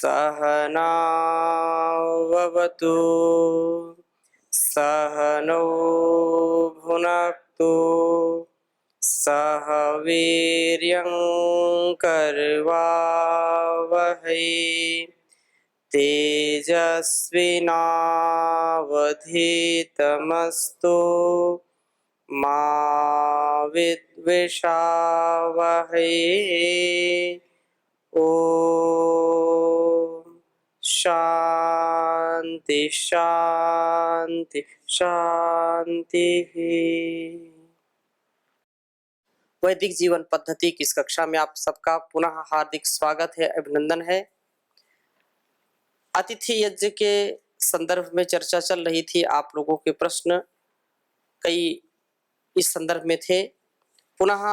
सहनाववतु सहनौ भुनक्तु सह वीर्यं करवावहै तेजस्विनावधीतमस्तु मा विद्विषावहै। ओम शांति शांति शांति। वैदिक जीवन पद्धति की इस कक्षा में आप सबका पुनः हार्दिक स्वागत है, अभिनंदन है। अतिथि यज्ञ के संदर्भ में चर्चा चल रही थी। आप लोगों के प्रश्न कई इस संदर्भ में थे। पुनः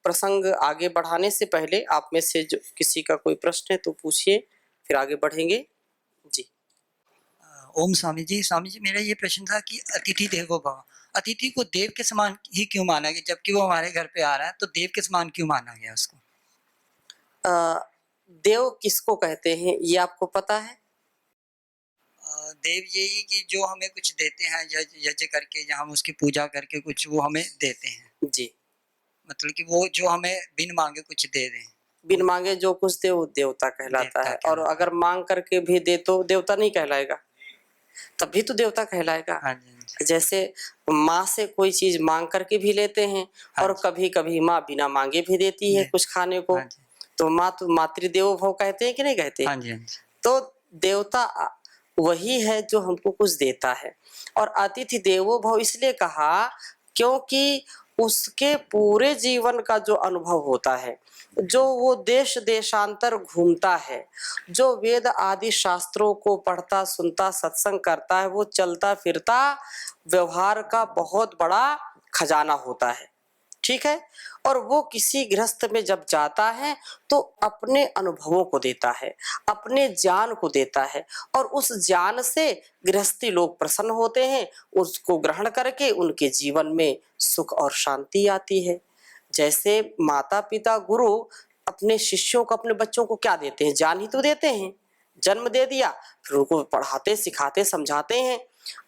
प्रसंग आगे बढ़ाने से पहले आप में से जो किसी का कोई प्रश्न है तो पूछिए, फिर आगे बढ़ेंगे। जी। ओम स्वामी जी मेरा ये प्रश्न था कि अतिथि देवो भव, अतिथि को देव के समान ही क्यों माना गया? जबकि वो हमारे घर पे आ रहा है तो देव के समान क्यों माना गया उसको? देव किसको कहते हैं ये आपको पता है? देव यही कि जो हमें कुछ देते हैं यज्ञ करके या हम उसकी पूजा करके कुछ वो हमें देते हैं। जी, मतलब कि वो जो हमें बिन मांगे कुछ दे दें। बिन मांगे जो कुछ दे वो देवता कहलाता है। और अगर मांग करके भी दे तो देवता नहीं कहलाएगा, तभी तो देवता कहलाएगा। हाँ जी। जैसे माँ से कोई चीज मांग करके भी लेते हैं और कभी कभी माँ बिना मांगे भी देती है कुछ खाने को, तो माँ तो मातृदेवो भव कहते हैं कि नहीं कहते? हाँ जी। तो देवता वही है जो हमको कुछ देता है। और अतिथि देवो भव इसलिए कहा क्योंकि उसके पूरे जीवन का जो अनुभव होता है, जो वो देश देशांतर घूमता है, जो वेद आदि शास्त्रों को पढ़ता सुनता सत्संग करता है, वो चलता फिरता व्यवहार का बहुत बड़ा खजाना होता है। ठीक है। और वो किसी गृहस्थ में जब जाता है तो अपने अनुभवों को देता है, अपने ज्ञान को देता है, और उस ज्ञान से गृहस्थी लोग प्रसन्न होते हैं। उसको ग्रहण करके उनके जीवन में सुख और शांति आती है। जैसे माता पिता गुरु अपने शिष्यों को, अपने बच्चों को क्या देते हैं? ज्ञान ही तो देते हैं। जन्म दे दिया, फिर उनको पढ़ाते सिखाते समझाते हैं।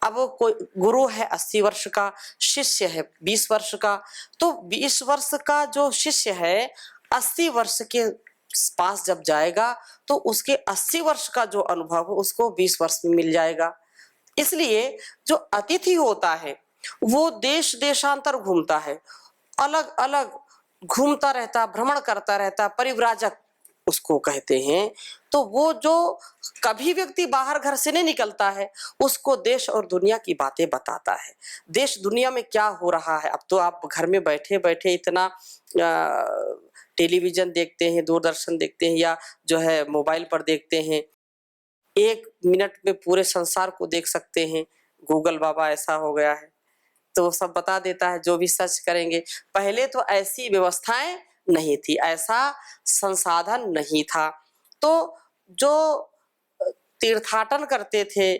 अब कोई गुरु है 80 वर्ष का, शिष्य है 20 वर्ष का, तो 20 वर्ष का जो शिष्य है 80 वर्ष के पास जब जाएगा तो उसके 80 वर्ष का जो अनुभव उसको 20 वर्ष में मिल जाएगा। इसलिए जो अतिथि होता है वो देश देशांतर घूमता है, अलग अलग घूमता रहता, भ्रमण करता रहता, परिव्राजक उसको कहते हैं। तो वो जो कभी व्यक्ति बाहर घर से नहीं निकलता है उसको देश और दुनिया की बातें बताता है। देश दुनिया में क्या हो रहा है, अब तो आप घर में बैठे बैठे इतना टेलीविजन देखते हैं, दूरदर्शन देखते हैं, या जो है मोबाइल पर देखते हैं। 1 मिनट में पूरे संसार को देख सकते हैं। गूगल बाबा ऐसा हो गया है तो सब बता देता है जो भी सर्च करेंगे। पहले तो ऐसी व्यवस्थाएं नहीं थी, ऐसा संसाधन नहीं था। तो जो तीर्थाटन करते थे,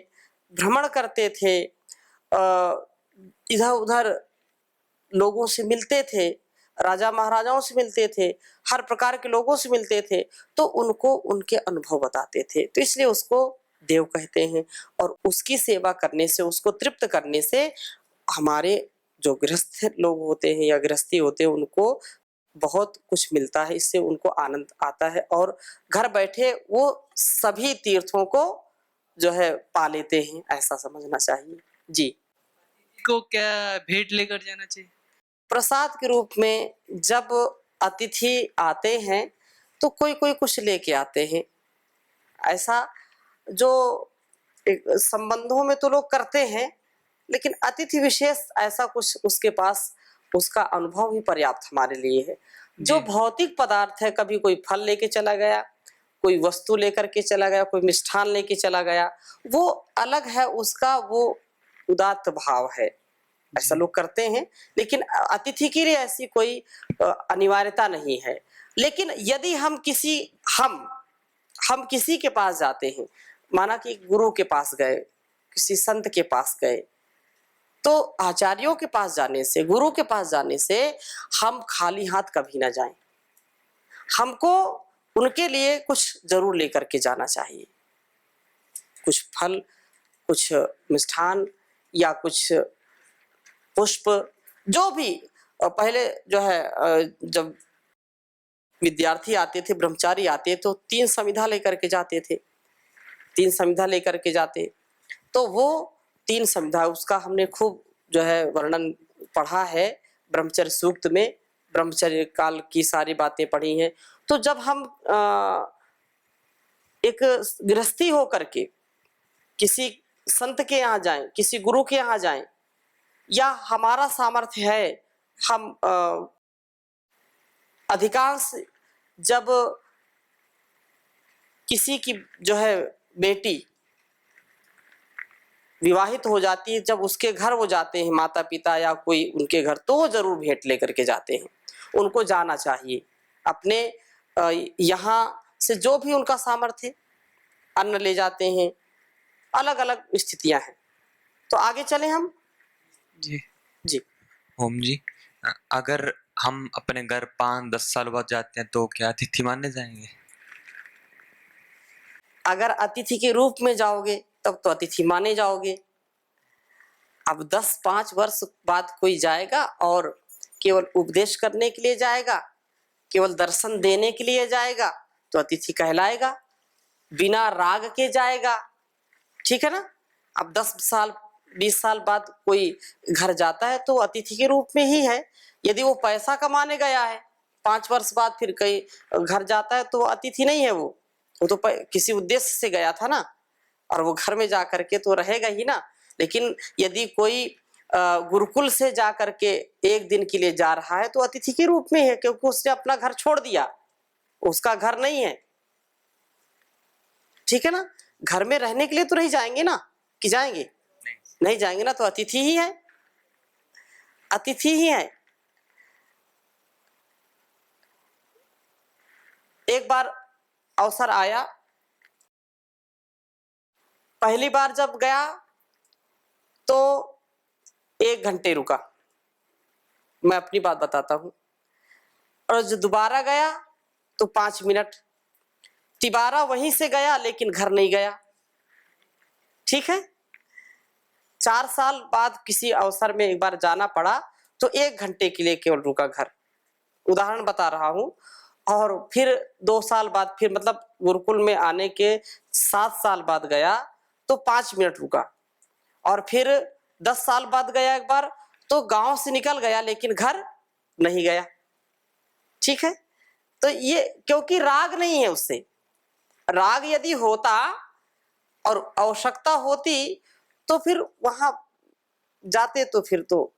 भ्रमण करते थे, इधर उधर लोगों से मिलते थे, राजा महाराजाओं से मिलते थे, हर प्रकार के लोगों से मिलते थे, तो उनको उनके अनुभव बताते थे। तो इसलिए उसको देव कहते हैं। और उसकी सेवा करने से, उसको तृप्त करने से हमारे जो गृहस्थ लोग होते हैं या गृहस्थी होते हैं उनको बहुत कुछ मिलता है। इससे उनको आनंद आता है और घर बैठे वो सभी तीर्थों को जो है पा लेते हैं, ऐसा समझना चाहिए। जी। को क्या भेंट लेकर जाना चाहिए? प्रसाद के रूप में जब अतिथि आते हैं तो कोई कोई कुछ लेके आते हैं। ऐसा जो संबंधों में तो लोग करते हैं, लेकिन अतिथि विशेष ऐसा कुछ उसके पास उसका अनुभव ही पर्याप्त हमारे लिए है। जो भौतिक पदार्थ है, कभी कोई फल लेके चला गया, कोई वस्तु लेकर के चला गया, कोई मिष्ठान लेके चला गया, वो अलग है, उसका वो उदात्त भाव है, ऐसा लोग करते हैं। लेकिन अतिथि के लिए ऐसी कोई अनिवार्यता नहीं है। लेकिन यदि हम किसी के पास जाते हैं, माना कि गुरु के पास गए, किसी संत के पास गए, तो आचार्यों के पास जाने से, गुरु के पास जाने से हम खाली हाथ कभी ना जाएं। हमको उनके लिए कुछ जरूर लेकर के जाना चाहिए, कुछ फल, कुछ मिष्ठान या कुछ पुष्प, जो भी। पहले जो है जब विद्यार्थी आते थे, ब्रह्मचारी आते तो 3 समिधा लेकर के जाते थे, 3 समिधा लेकर के जाते। तो वो 3 समिधा, उसका हमने खूब जो है वर्णन पढ़ा है ब्रह्मचर्य सूक्त में, ब्रह्मचर्य काल की सारी बातें पढ़ी हैं। तो जब हम एक गृहस्थी हो करके किसी संत के यहाँ जाएं, किसी गुरु के यहाँ जाएं, या हमारा सामर्थ्य है, हम अधिकांश जब किसी की जो है बेटी विवाहित हो जाती है, जब उसके घर वो जाते हैं, माता पिता या कोई उनके घर, तो वो जरूर भेंट लेकर के जाते हैं। उनको जाना चाहिए। अपने यहाँ से जो भी उनका सामर्थ्य, अन्न ले जाते हैं। अलग अलग स्थितियां हैं। तो आगे चले हम। जी जी ओम जी, अगर हम अपने घर 5-10 साल बाद जाते हैं तो क्या अतिथि माने जाएंगे? अगर अतिथि के रूप में जाओगे तब तो अतिथि माने जाओगे। अब 10-5 वर्ष बाद कोई जाएगा और केवल उपदेश करने के लिए जाएगा, केवल दर्शन देने के लिए जाएगा, तो अतिथि कहलाएगा। बिना राग के जाएगा, ठीक है ना। अब 10 साल 20 साल बाद कोई घर जाता है तो अतिथि के रूप में ही है। यदि वो पैसा कमाने गया है, 5 वर्ष बाद फिर कई घर जाता है तो अतिथि नहीं है, वो तो किसी उद्देश्य से गया था ना, और वो घर में जा करके तो रहेगा ही ना। लेकिन यदि कोई गुरुकुल से जा करके 1 दिन के लिए जा रहा है तो अतिथि के रूप में है, क्योंकि उसने अपना घर छोड़ दिया, उसका घर नहीं है, ठीक है ना। घर में रहने के लिए तो नहीं जाएंगे ना, कि जाएंगे? नहीं जाएंगे ना, तो अतिथि ही है, अतिथि ही है। एक बार अवसर आया, पहली बार जब गया तो 1 घंटे रुका, मैं अपनी बात बताता हूं। और जो दोबारा गया तो 5 मिनट, तिबारा वहीं से गया लेकिन घर नहीं गया, ठीक है। 4 साल बाद किसी अवसर में एक बार जाना पड़ा तो 1 घंटे के लिए केवल रुका घर, उदाहरण बता रहा हूं। और फिर 2 साल बाद, फिर मतलब गुरुकुल में आने के 7 साल बाद गया तो 5 मिनट रुका। और फिर 10 साल बाद गया एक बार तो गांव से निकल गया लेकिन घर नहीं गया, ठीक है। तो ये क्योंकि राग नहीं है उससे। राग यदि होता और आवश्यकता होती तो फिर वहां जाते, तो फिर तो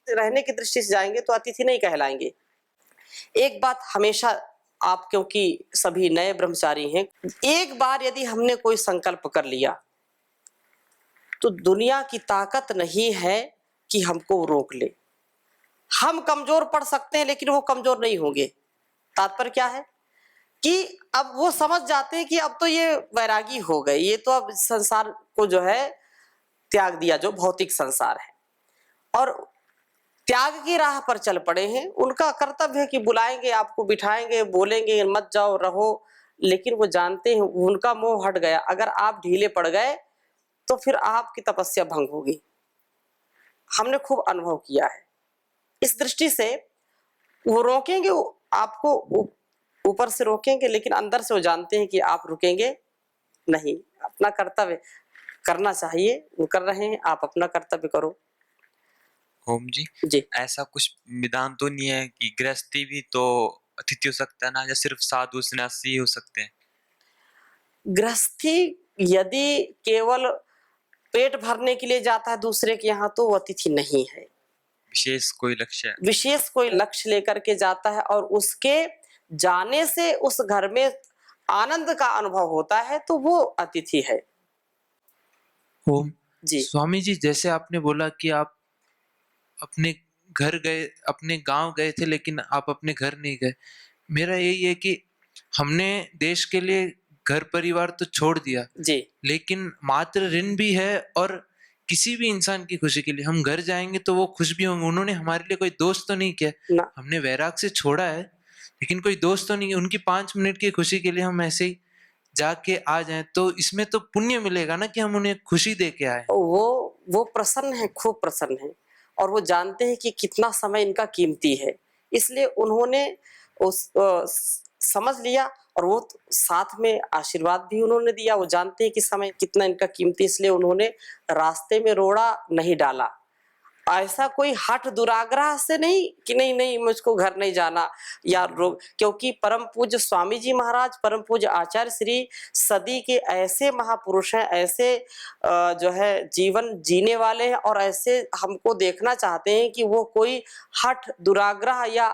रहने की दृष्टि से जाएंगे तो अतिथि नहीं कहलाएंगे। एक बात हमेशा, आप क्योंकि सभी नए ब्रह्मचारी हैं, एक बार यदि हमने कोई संकल्प कर लिया तो दुनिया की ताकत नहीं है कि हमको रोक ले। हम कमजोर पड़ सकते हैं लेकिन वो कमजोर नहीं होंगे। तात्पर्य क्या है कि अब वो समझ जाते हैं कि अब तो ये वैरागी हो गए, ये तो अब संसार को जो है त्याग दिया, जो भौतिक संसार है, और त्याग की राह पर चल पड़े हैं। उनका कर्तव्य है कि बुलाएंगे, आपको बिठाएंगे, बोलेंगे मत जाओ रहो, लेकिन वो जानते हैं उनका मोह हट गया। अगर आप ढीले पड़ गए तो फिर आपकी तपस्या भंग होगी। हमने खूब अनुभव किया है। इस दृष्टि से वो रोकेंगे, आपको ऊपर से रोकेंगे, लेकिन अंदर से वो जानते हैं कि आप रुकेंगे नहीं। अपना कर्तव्य करना चाहिए, वो कर रहे हैं, आप अपना कर्तव्य करो। ओम जी, जी ऐसा कुछ विधान तो नहीं है कि गृहस्थी भी तो अतिथि हो सकता है ना, या सिर्फ साधु सन्यासी ही हो सकते हैं? गृहस्थी यदि केवल पेट भरने के लिए जाता है दूसरे के यहाँ तो वो अतिथि नहीं है। विशेष कोई लक्ष्य है? विशेष कोई लक्ष्य लेकर के जाता है और उसके जाने से उस घर में आनंद का अनुभव होता है तो वो अतिथि है। ओम जी स्वामी जी, जैसे आपने बोला कि आप अपने घर गए, अपने गांव गए थे लेकिन आप अपने घर नहीं गए। मेरा यही है कि हमने देश के लिए घर परिवार तो छोड़ दिया, जी लेकिन मात्र ऋण भी है। और किसी भी इंसान की खुशी के लिए हम घर जाएंगे तो वो खुश भी होंगे। उन्होंने हमारे लिए कोई दोष तो नहीं किया, ना, हमने वैराग से छोड़ा है, लेकिन कोई दोस्त तो नहीं है, उनकी 5 मिनट की खुशी के लिए हम ऐसे ही जाके आ जाएं, तो इसमें तो पुण्य मिलेगा ना कि हम उन्हें खुशी दे के आए। वो प्रसन्न है, खूब प्रसन्न है, और वो जानते हैं कि कितना समय इनका कीमती है, इसलिए उन्होंने समझ लिया, और वो साथ में आशीर्वाद भी उन्होंने दिया। वो जानते हैं कि समय कितना इनका कीमती, इसलिए उन्होंने रास्ते में रोड़ा नहीं डाला। ऐसा कोई हठ दुराग्रह से नहीं कि नहीं नहीं मुझको घर नहीं जाना या क्योंकि परम पूज्य स्वामी जी महाराज, परम पूज्य आचार्य श्री सदी के ऐसे महापुरुष हैं, ऐसे जो है जीवन जीने वाले हैं, और ऐसे हमको देखना चाहते हैं कि वो कोई हठ दुराग्रह या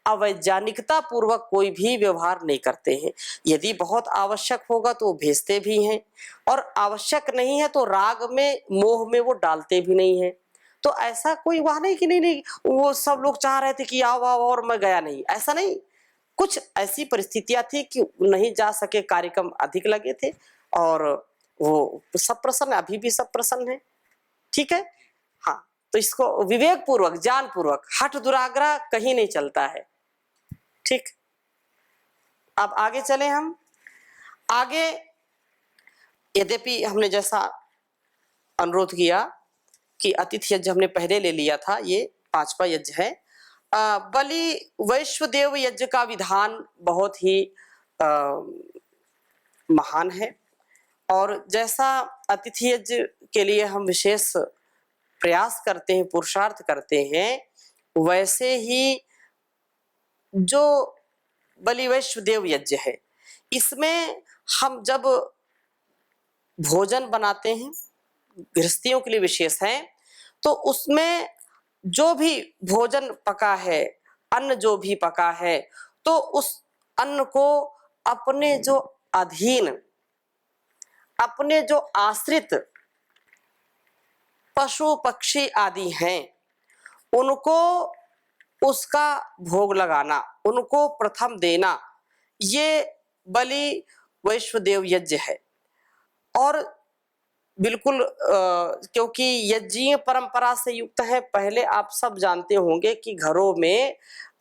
अवैज्ञानिकता पूर्वक कोई भी व्यवहार नहीं करते हैं। यदि बहुत आवश्यक होगा तो वो भेजते भी हैं, और आवश्यक नहीं है तो राग में मोह में वो डालते भी नहीं है। तो ऐसा कोई वहां नहीं कि नहीं नहीं वो सब लोग चाह रहे थे कि आओ आओ और मैं गया नहीं, ऐसा नहीं। कुछ ऐसी परिस्थितियां थी कि नहीं जा सके, कार्यक्रम अधिक लगे थे, और वो सब प्रसन्न, अभी भी सब प्रसन्न है। ठीक है, हाँ, तो इसको विवेक पूर्वक, ज्ञान पूर्वक, हठ दुराग्रह कहीं नहीं चलता है। ठीक, अब आगे चले हम आगे। यद्यपि हमने जैसा अनुरोध किया कि अतिथि यज्ञ हमने पहले ले लिया था, ये 5वां यज्ञ है। बलि वैश्वदेव यज्ञ का विधान बहुत ही महान है, और जैसा अतिथि यज्ञ के लिए हम विशेष प्रयास करते हैं, पुरुषार्थ करते हैं, वैसे ही जो बलि वैश्वदेव यज्ञ है, इसमें हम जब भोजन बनाते हैं, गृहस्थियों के लिए विशेष है, तो उसमें जो भी भोजन पका है, अन्न जो भी पका है, तो उस अन्न को अपने जो अधीन, अपने जो आश्रित पशु पक्षी आदि हैं, उनको उसका भोग लगाना, उनको प्रथम देना, ये बलि वैश्वदेव यज्ञ है। और बिल्कुल क्योंकि यज्ञीय परंपरा से युक्त है। पहले आप सब जानते होंगे कि घरों में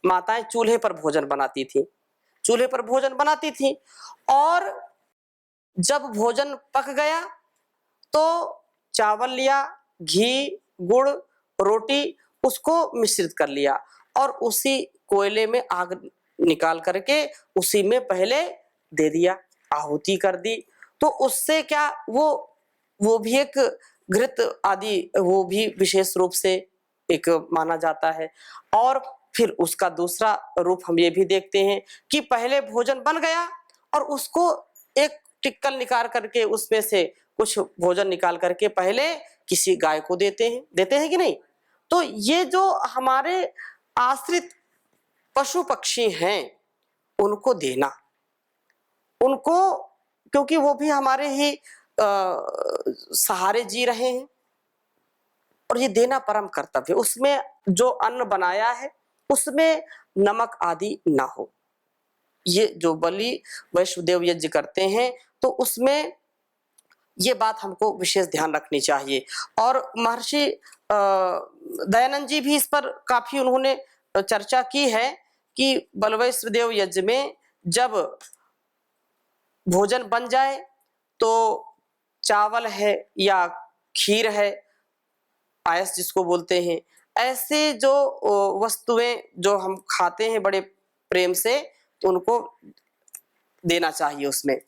माताएं चूल्हे पर भोजन बनाती थी, चूल्हे पर भोजन बनाती थी, और जब भोजन पक गया तो चावल लिया, घी, गुड़, रोटी, उसको मिश्रित कर लिया, और उसी कोयले में आग निकाल करके उसी में पहले दे दिया, आहुति कर दी। तो उससे क्या, वो भी एक घृत आदि, वो भी विशेष रूप से एक माना जाता है। और फिर उसका दूसरा रूप हम ये भी देखते हैं कि पहले भोजन बन गया और उसको एक टिक्कल निकाल करके उसमें से कुछ भोजन निकाल करके पहले किसी गाय को देते हैं कि नहीं। तो ये जो हमारे आश्रित पशु पक्षी हैं, उनको देना, उनको, क्योंकि वो भी हमारे ही सहारे जी रहे हैं, और ये देना परम कर्तव्य। उसमें जो अन्न बनाया है उसमें नमक आदि ना हो। ये जो बलि वैश्वदेव यज्ञ करते हैं तो उसमें ये बात हमको विशेष ध्यान रखनी चाहिए। और महर्षि दयानंद जी भी इस पर काफी उन्होंने चर्चा की है कि बलि वैश्वदेव यज्ञ में जब भोजन बन जाए तो चावल है या खीर है, पायस जिसको बोलते हैं, ऐसे जो वस्तुएं जो हम खाते हैं बड़े प्रेम से, तो उनको देना चाहिए उसमें।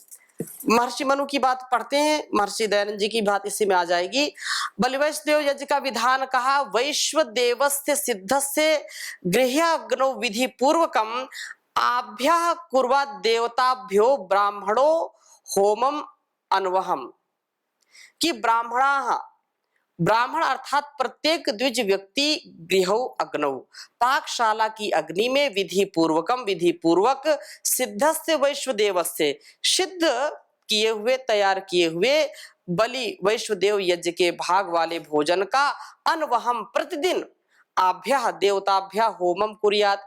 महर्षि मनु की बात पढ़ते हैं, महर्षि दयानंद जी की बात इसी में आ जाएगी। बलि वैश्वदेव यज्ञ का विधान कहा, वैश्वदेवस्य सिद्धस्य गृह्याग्नौ विधि पूर्वकम आभ्यः कुर्वात देवताभ्यो ब्राह्मणो होमम अनवहम। कि ब्राह्मण अर्थात प्रत्येक द्विज व्यक्ति गृहौ अग्नौ, पाकशाला की अग्नि में विधि पूर्वक सिद्धस्य वैश्वदेवस्य, सिद्ध किए हुए, तैयार किए हुए बलि वैश्वदेव यज्ञ के भाग वाले भोजन का अनवहम प्रतिदिन आभ्यः देवताभ्यः होमम कुर्यात्,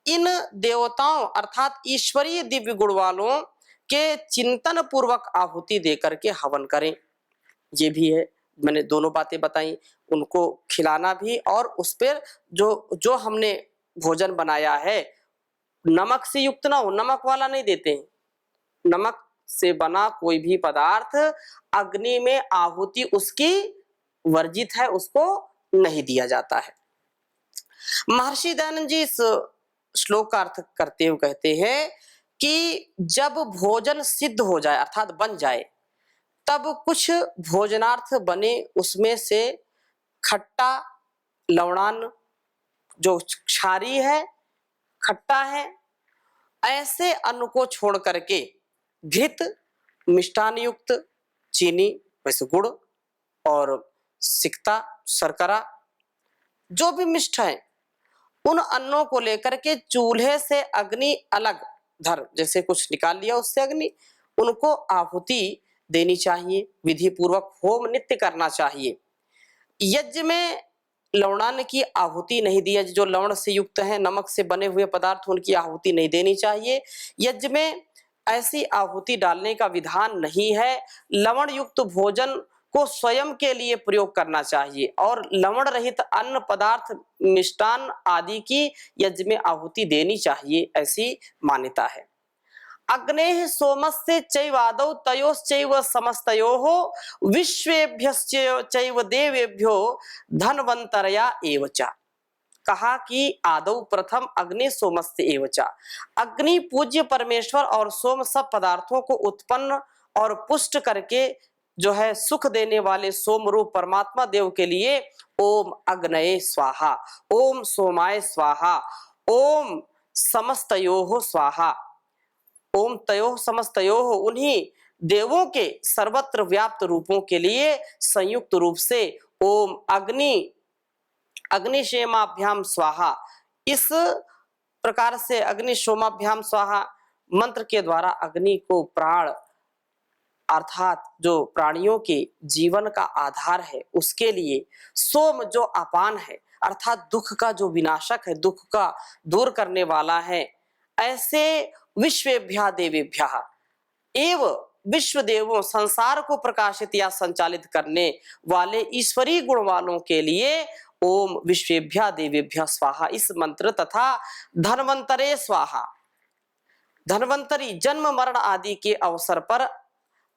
इन देवताओं अर्थात ईश्वरीय दिव्य गुण वालों के चिंतन पूर्वक आहुति देकर के हवन करें। ये भी है, मैंने दोनों बातें बताई, उनको खिलाना भी और उस पर जो हमने भोजन बनाया है नमक से युक्त ना हो, नमक वाला नहीं देते हैं। नमक से बना कोई भी पदार्थ अग्नि में आहुति उसकी वर्जित है, उसको नहीं दिया जाता है। महर्षि दयानंद जी इस श्लोक का अर्थ करते हुए कहते हैं कि जब भोजन सिद्ध हो जाए अर्थात बन जाए, तब कुछ भोजनार्थ बने उसमें से खट्टा लवणान जो क्षारी है, खट्टा है, ऐसे अन्न को छोड़ करके घृत, मिष्टान युक्त चीनी वैसे गुड़ और सिकता शर्करा जो भी मिष्ट है, उन अन्नों को लेकर के चूल्हे से अग्नि अलग धर, जैसे कुछ निकाल लिया उससे अग्नि, उनको आहुति देनी चाहिए। विधि पूर्वक होम नित्य करना चाहिए। यज्ञ में लवणान की आहुति नहीं दिया, जो लवण से युक्त है, नमक से बने हुए पदार्थ, उनकी आहुति नहीं देनी चाहिए। यज्ञ में ऐसी आहुति डालने का विधान नहीं है। लवण युक्त भोजन को स्वयं के लिए प्रयोग करना चाहिए और लवण रहित अन्न पदार्थ मिष्टान आदि की यज्ञ में आहुति देनी चाहिए, ऐसी मान्यता है। अग्नेः सोमस्य चैवादौ तयोश्चैव समस्तयोः विश्वेभ्यश्चैव देवेभ्यो धन्वन्तरया एव च। कहा कि आदौ प्रथम अग्नि सोमस्य एव च, अग्नि पूज्य परमेश्वर और सोम सब पदार्थों को उत्पन्न और पुष्ट करके जो है सुख देने वाले सोम रूप परमात्मा देव के लिए ओम अग्नये स्वाहा, ओम सोमाय स्वाहा, ओम समस्तयोः स्वाहा, ओम तयोः समस्तयोः, उन्हीं देवों के सर्वत्र व्याप्त रूपों के लिए संयुक्त रूप से ओम अग्निशेमाभ्याम स्वाहा, इस प्रकार से अग्निशोमाभ्याम स्वाहा मंत्र के द्वारा अग्नि को प्राण अर्थात जो प्राणियों के जीवन का आधार है उसके लिए, सोम जो अपान है अर्थात दुख का जो विनाशक है, दुख का दूर करने वाला है, ऐसे विश्वेभ्या देवेभ्या एव विश्व देवों संसार को प्रकाशित या संचालित करने वाले ईश्वरीय गुण वालों के लिए ओम विश्वेभ्या देवेभ्या स्वाहा इस मंत्र तथा धन्वंतरे स्वाहा, धन्वंतरी जन्म मरण आदि के अवसर पर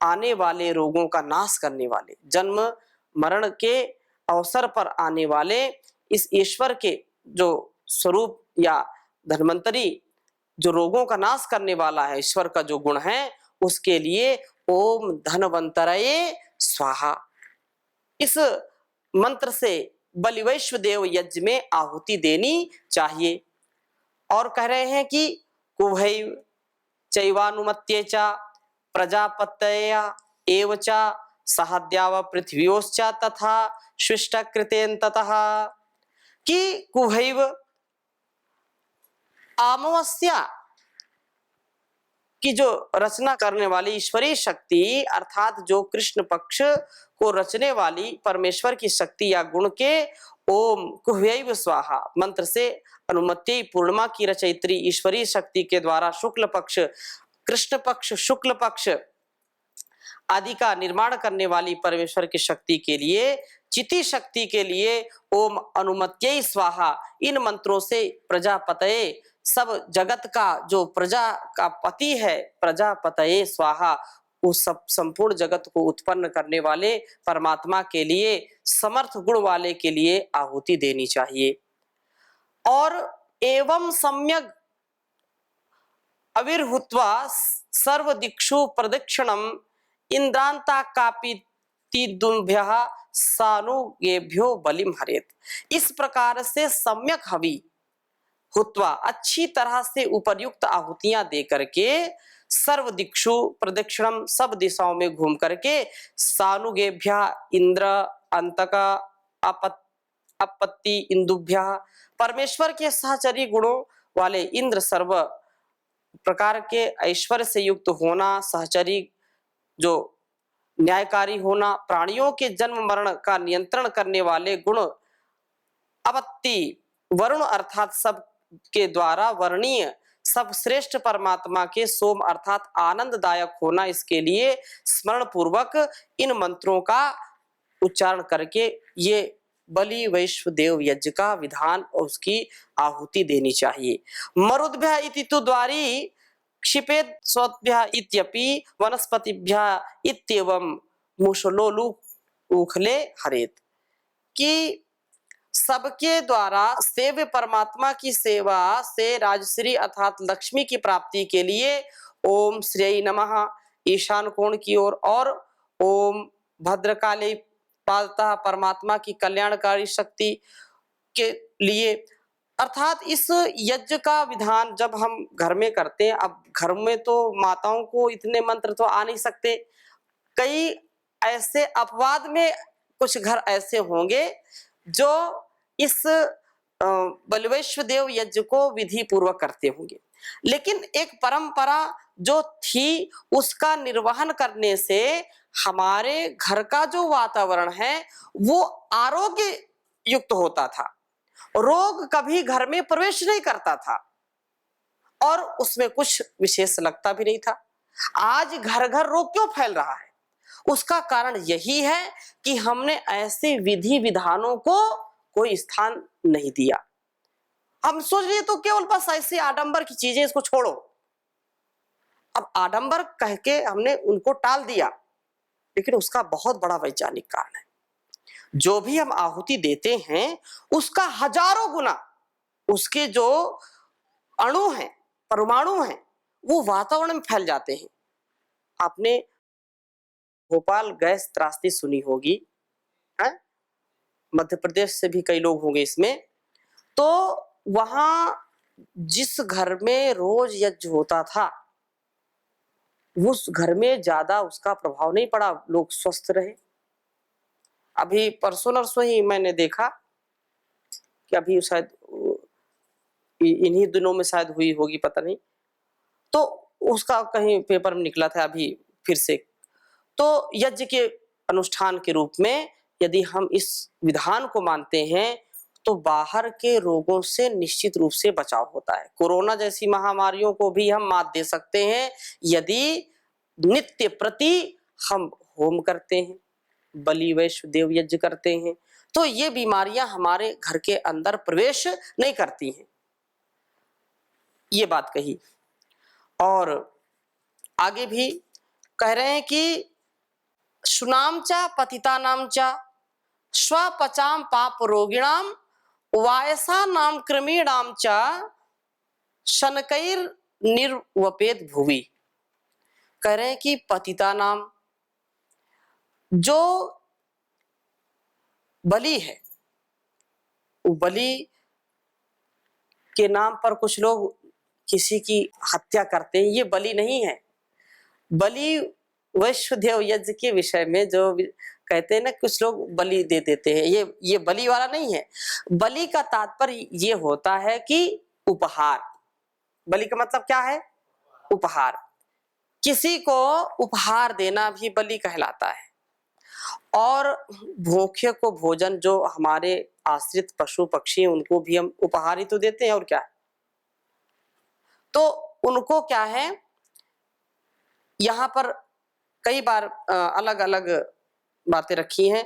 आने वाले रोगों का नाश करने वाले, जन्म मरण के अवसर पर आने वाले इस ईश्वर के जो स्वरूप या धन्वंतरी जो रोगों का नाश करने वाला है, ईश्वर का जो गुण है, उसके लिए ओम धन्वंतरये स्वाहा इस मंत्र से बलिवैश्व देव यज्ञ में आहुति देनी चाहिए। और कह रहे हैं कि कुभैव चैवानुमत्ये च प्रजापतया एव च सहद्याव पृथ्व्योश्च तथा शिष्टकृतेन ततः, कि कुभैव अमावस्या की जो रचना करने वाली ईश्वरीय शक्ति अर्थात जो कृष्ण पक्ष को रचने वाली परमेश्वर की शक्ति या गुण के ओम कुह्यैव स्वाहा मंत्र से अनुमत्यै पूर्णिमा की रचयित्री ईश्वरीय शक्ति के द्वारा शुक्ल पक्ष, कृष्ण पक्ष, शुक्ल पक्ष आदि का निर्माण करने वाली परमेश्वर की शक्ति के लिए, चिति शक्ति के लिए ओम अनुमत्यै स्वाहा, इन मंत्रों से प्रजापतये सब जगत का जो प्रजा का पति है, प्रजापतये स्वाहा, उस सब संपूर्ण जगत को उत्पन्न करने वाले परमात्मा के लिए, समर्थ गुण वाले के लिए आहुति देनी चाहिए। और एवं सम्यक अविर्हुत्वा सर्व दिक्षु प्रदक्षिणम इंद्रांता कापितिदुभ्यः सानुगेभ्यो बलिम हरेत, इस प्रकार से सम्यक हवि हुत्वा अच्छी तरह से उपर्युक्त आहुतियां दे करके सर्व दिक्षु प्रदक्षिणम सब दिशाओं में घूम करके सानुगेभ्या इंद्र अंतक अपत्ति इंदुभ्या परमेश्वर के सहचरी गुणों वाले इंद्र, सर्व प्रकार के ऐश्वर्य से युक्त होना, सहचरी जो न्यायकारी होना, प्राणियों के जन्म मरण का नियंत्रण करने वाले गुण, अपत्ति वरुण अर्थात सब के द्वारा वर्णीय सब श्रेष्ठ परमात्मा के सोम अर्थात आनंददायक होना, इसके लिए स्मरण पूर्वक इन मंत्रों का उच्चारण करके ये बलि वैश्वदेव यज्ञ का विधान और उसकी आहुति देनी चाहिए। मरुद्भ्य इति तु द्वारी क्षिपेत स्वभ्य इत्यपि वनस्पतिभ्य इत्येवं मुशलोलु उखले हरेत, कि सबके द्वारा सेव्य परमात्मा की सेवा से राजश्री अर्थात लक्ष्मी की प्राप्ति के लिए ओम श्रेय नमः ईशान कोण की ओर और ओम भद्रकाली पादतः परमात्मा की कल्याणकारी शक्ति के लिए, अर्थात इस यज्ञ का विधान जब हम घर में करते हैं, अब घर में तो माताओं को इतने मंत्र तो आ नहीं सकते, कई ऐसे अपवाद में कुछ घर ऐसे होंगे जो इस बलवैश्वदेव यज्ञ को विधि पूर्वक करते होंगे, लेकिन एक परंपरा जो थी उसका निर्वहन करने से हमारे घर का जो वातावरण है वो आरोग्य युक्त होता था, रोग कभी घर में प्रवेश नहीं करता था और उसमें कुछ विशेष लगता भी नहीं था। आज घर घर रोग क्यों फैल रहा है? उसका कारण यही है कि हमने ऐसे विधि विधानों को कोई स्थान नहीं दिया। हम सोच रहे तो केवल बस ऐसे आडंबर की चीजें, इसको छोड़ो। अब आडंबर कह के हमने उनको टाल दिया, लेकिन उसका बहुत बड़ा वैज्ञानिक कारण है। जो भी हम आहुति देते हैं उसका हजारों गुना उसके जो अणु हैं, परमाणु हैं, वो वातावरण में फैल जाते हैं। आपने भोपाल गैस त्रासदी सुनी होगी, है? मध्य प्रदेश से भी कई लोग होंगे इसमें। तो वहां जिस घर में रोज यज्ञ होता था उस घर में ज्यादा उसका प्रभाव नहीं पड़ा, लोग स्वस्थ रहे। अभी परसों नरसों ही मैंने देखा कि अभी शायद इन्हीं दिनों में शायद हुई होगी, पता नहीं, तो उसका कहीं पेपर में निकला था अभी फिर से। तो यज्ञ के अनुष्ठान के रूप में यदि हम इस विधान को मानते हैं तो बाहर के रोगों से निश्चित रूप से बचाव होता है। कोरोना जैसी महामारियों को भी हम मात दे सकते हैं यदि नित्य प्रति हम होम करते हैं, बलि वैश्वदेव यज्ञ करते हैं, तो ये बीमारियां हमारे घर के अंदर प्रवेश नहीं करती हैं। ये बात कही। और आगे भी कह रहे हैं कि सुनाम चा पतितानाम चा स्वपचाम पाप रोगिणाम वायसा नाम क्रमीणाम चा शनकैर निर्वपेद भुवि। कह रहे हैं कि पतिता नाम जो बलि है, वो बलि के नाम पर कुछ लोग किसी की हत्या करते हैं, ये बलि नहीं है। बलि वैश्वदेव यज्ञ के विषय में जो कहते हैं ना, कुछ लोग बलि दे देते हैं, ये बलि वाला नहीं है। बलि का तात्पर्य ये होता है कि उपहार। बलि का मतलब क्या है? उपहार। किसी को उपहार देना भी बलि कहलाता है। और भूखे को भोजन, जो हमारे आश्रित पशु पक्षी हैं उनको भी हम उपहार ही तो देते हैं, और क्या। तो उनको क्या है, यहाँ पर कई बार अलग अलग बातें रखी हैं।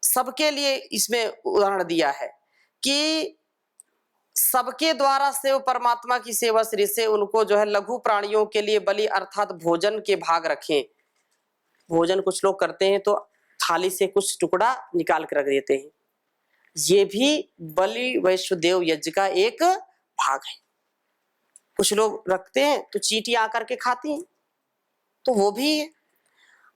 सबके लिए इसमें उदाहरण दिया है कि सबके द्वारा सेव परमात्मा की सेवा श्री से उनको जो है लघु प्राणियों के लिए बलि अर्थात भोजन के भाग रखें। भोजन कुछ लोग करते हैं तो थाली से कुछ टुकड़ा निकाल कर रख देते हैं, ये भी बलि वैश्वदेव यज्ञ का एक भाग है। कुछ लोग रखते हैं तो चींटी आकर के खाती हैं, तो वो भी है।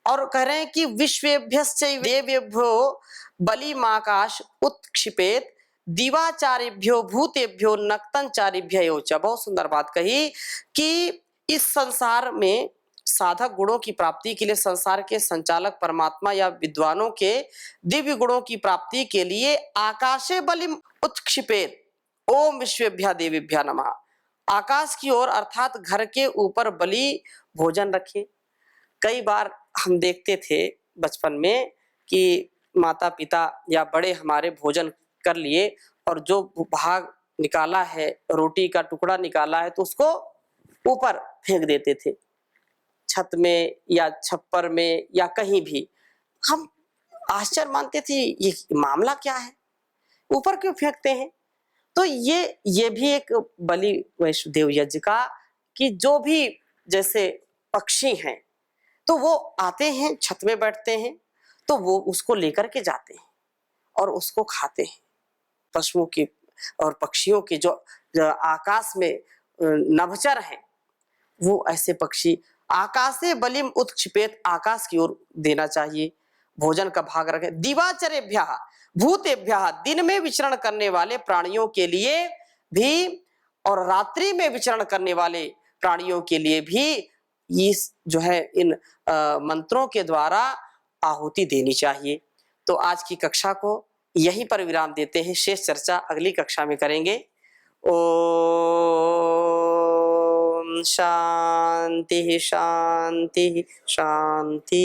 और कह रहे हैं कि विश्वेभ्यश्च देवेभ्यो बलिमाकाश उत्क्षिपेत दिवाचारिभ्यो भूतेभ्यो नक्तंचारिभ्यो च। बहुत सुंदर बात कही कि इस संसार में साधक गुणों की प्राप्ति के लिए, संसार के संचालक परमात्मा या विद्वानों के दिव्य गुणों की प्राप्ति के लिए आकाशे बलिम उत्क्षिपेत ओम विश्वेभ्या देवीभ्या नमः। आकाश की ओर अर्थात घर के ऊपर बलि भोजन रखें। कई बार हम देखते थे बचपन में कि माता पिता या बड़े हमारे भोजन कर लिए और जो भाग निकाला है, रोटी का टुकड़ा निकाला है, तो उसको ऊपर फेंक देते थे, छत में या छप्पर में या कहीं भी। हम आश्चर्य मानते थे, ये मामला क्या है, ऊपर क्यों फेंकते हैं। तो ये भी एक बलि वैष्णदेव यज्ञ का, कि जो भी जैसे पक्षी हैं तो वो आते हैं, छत में बैठते हैं, तो वो उसको लेकर के जाते हैं और उसको खाते हैं। पशुओं की और पक्षियों की जो आकाश में नभचर हैं, वो ऐसे पक्षी आकाशे बलिम उत्क्षिपेत, आकाश की ओर देना चाहिए, भोजन का भाग रखे। दिवाचरेभ्यः भूतेभ्यः, दिन में विचरण करने वाले प्राणियों के लिए भी और रात्रि में विचरण करने वाले प्राणियों के लिए भी इस जो है इन मंत्रों के द्वारा आहुति देनी चाहिए। तो आज की कक्षा को यहीं पर विराम देते हैं, शेष चर्चा अगली कक्षा में करेंगे। ओम शांति शांति शांति।